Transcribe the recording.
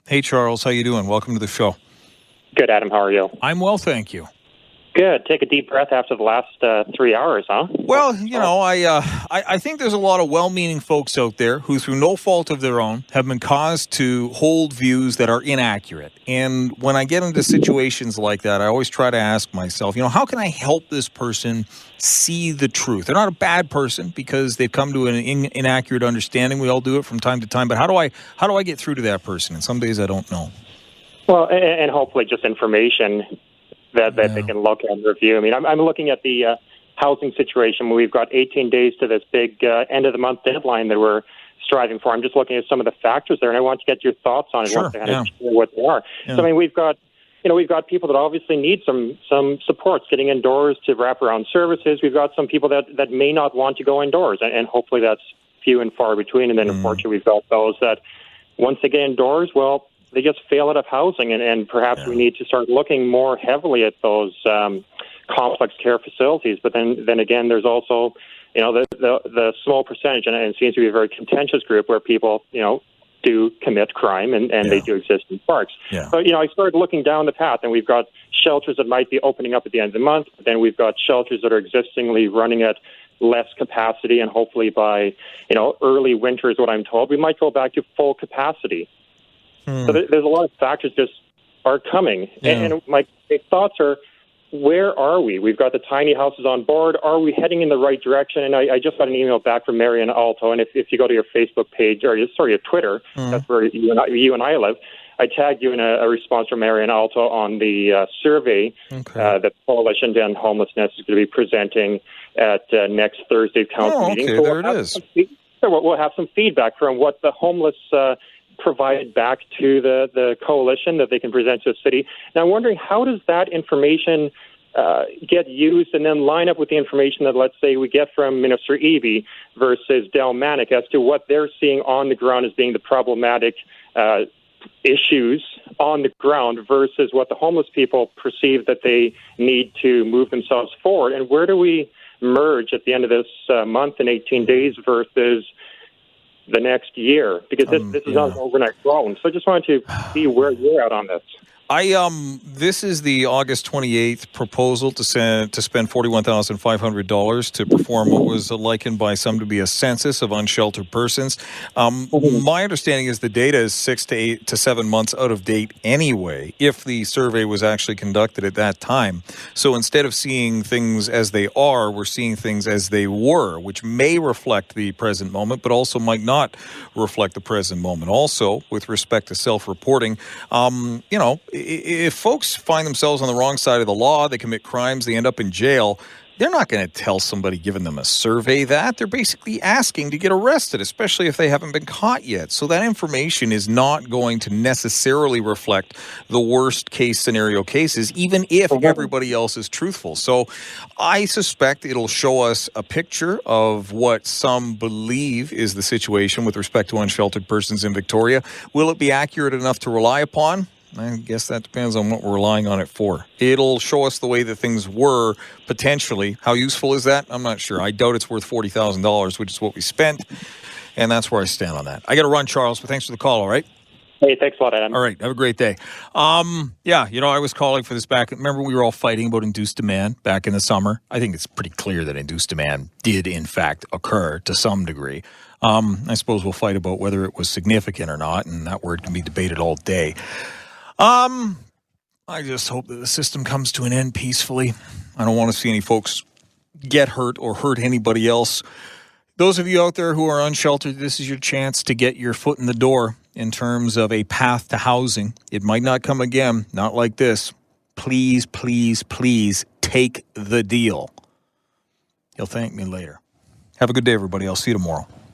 Hey, Charles, how you doing? Welcome to the show. Good, Adam. How are you? I'm well, thank you. Good. Take a deep breath after the last 3 hours, huh? Well, I think there's a lot of well-meaning folks out there who, through no fault of their own, have been caused to hold views that are inaccurate. And when I get into situations like that, I always try to ask myself, how can I help this person see the truth? They're not a bad person because they've come to an inaccurate understanding. We all do it from time to time. But how do I get through to that person? And some days I don't know. Well, and hopefully just information that they can look at and review. I mean, I'm looking at the housing situation. We've got 18 days to this big end-of-the-month deadline that we're striving for. I'm just looking at some of the factors there, and I want to get your thoughts on it. Sure, Share what they are. Yeah. So, I mean, we've got people that obviously need some supports getting indoors to wraparound services. We've got some people that may not want to go indoors, and hopefully that's few and far between. And then, unfortunately, we've got those that once they get indoors, well, they just fail out of housing, and perhaps we need to start looking more heavily at those complex care facilities. But then again, there's also, the small percentage, and it seems to be a very contentious group where people, do commit crime and they do exist in parks. Yeah. So, I started looking down the path, and we've got shelters that might be opening up at the end of the month. But then we've got shelters that are existingly running at less capacity, and hopefully by, early winter is what I'm told, we might go back to full capacity. So there's a lot of factors just are coming. Yeah. And my thoughts are, where are we? We've got the tiny houses on board. Are we heading in the right direction? And I just got an email back from Marion Alto, and if you go to your Facebook page, or your Twitter, that's where you and I live, I tagged you in a response from Marion Alto on the survey that Coalition to End Homelessness is going to be presenting at next Thursday's council meeting. So there it is. We'll have some feedback from what the homeless provided back to the coalition that they can present to the city. Now, I'm wondering, how does that information get used and then line up with the information that, let's say, we get from Minister Eby versus Del Manic as to what they're seeing on the ground as being the problematic issues on the ground versus what the homeless people perceive that they need to move themselves forward? And where do we merge at the end of this month and 18 days versus the next year, because this is not an overnight problem. So I just wanted to see where you're at on this. This is the August 28th proposal to spend $41,500 to perform what was likened by some to be a census of unsheltered persons. My understanding is the data is 6 to 8 to 7 months out of date anyway, if the survey was actually conducted at that time. So instead of seeing things as they are, we're seeing things as they were, which may reflect the present moment, but also might not reflect the present moment. Also, with respect to self-reporting, if folks find themselves on the wrong side of the law, they commit crimes, they end up in jail, they're not going to tell somebody giving them a survey that. They're basically asking to get arrested, especially if they haven't been caught yet. So that information is not going to necessarily reflect the worst case scenario cases, even if everybody else is truthful. So I suspect it'll show us a picture of what some believe is the situation with respect to unsheltered persons in Victoria. Will it be accurate enough to rely upon? I guess that depends on what we're relying on it for. It'll show us the way that things were, potentially. How useful is that? I'm not sure. I doubt it's worth $40,000, which is what we spent, and that's where I stand on that. I got to run, Charles, but thanks for the call, all right? Hey, thanks a lot, Adam. All right, have a great day. I was calling for this back. Remember, we were all fighting about induced demand back in the summer? I think it's pretty clear that induced demand did, in fact, occur to some degree. I suppose we'll fight about whether it was significant or not, and that word can be debated all day. I just hope that the system comes to an end peacefully. I don't want to see any folks get hurt or hurt anybody else. Those of you out there who are unsheltered, this is your chance to get your foot in the door in terms of a path to housing. It might not come again, not like this. Please, please, please take the deal. You'll thank me later. Have a good day, everybody. I'll see you tomorrow.